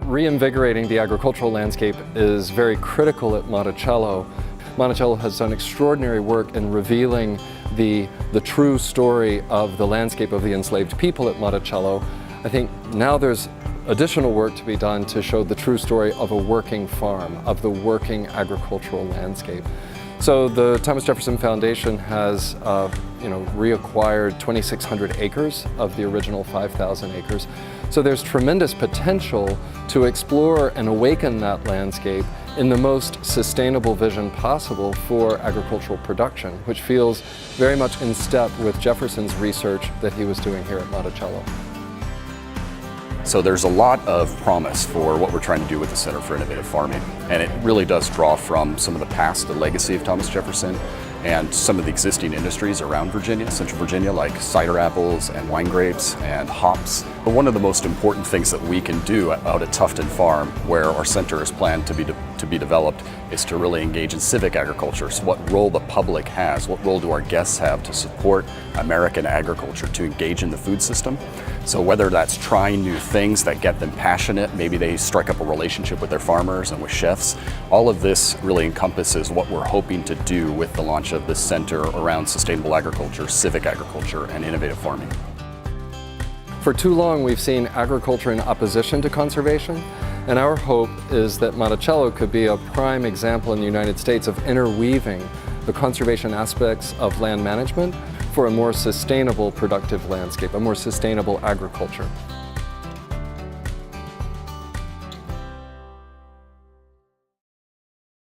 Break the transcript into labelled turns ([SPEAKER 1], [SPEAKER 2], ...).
[SPEAKER 1] Reinvigorating the agricultural landscape is very critical at Monticello. Monticello has done extraordinary work in revealing the true story of the landscape of the enslaved people at Monticello. I think now there's additional work to be done to show the true story of a working farm, of the working agricultural landscape. So the Thomas Jefferson Foundation has reacquired 2,600 acres of the original 5,000 acres. So there's tremendous potential to explore and awaken that landscape in the most sustainable vision possible for agricultural production, which feels very much in step with Jefferson's research that he was doing here at Monticello.
[SPEAKER 2] So there's a lot of promise for what we're trying to do with the Center for Innovative Farming, and it really does draw from some of the past, the legacy of Thomas Jefferson, and some of the existing industries around Virginia, Central Virginia, like cider apples and wine grapes and hops. But one of the most important things that we can do out at Tufton Farm, where our center is planned to be developed, is to really engage in civic agriculture. So what role the public has, what role do our guests have to support American agriculture, to engage in the food system? So whether that's trying new things that get them passionate, maybe they strike up a relationship with their farmers and with chefs, all of this really encompasses what we're hoping to do with the launch of this center around sustainable agriculture, civic agriculture, and innovative farming.
[SPEAKER 1] For too long, we've seen agriculture in opposition to conservation, and our hope is that Monticello could be a prime example in the United States of interweaving the conservation aspects of land management for a more sustainable, productive landscape, a more sustainable agriculture.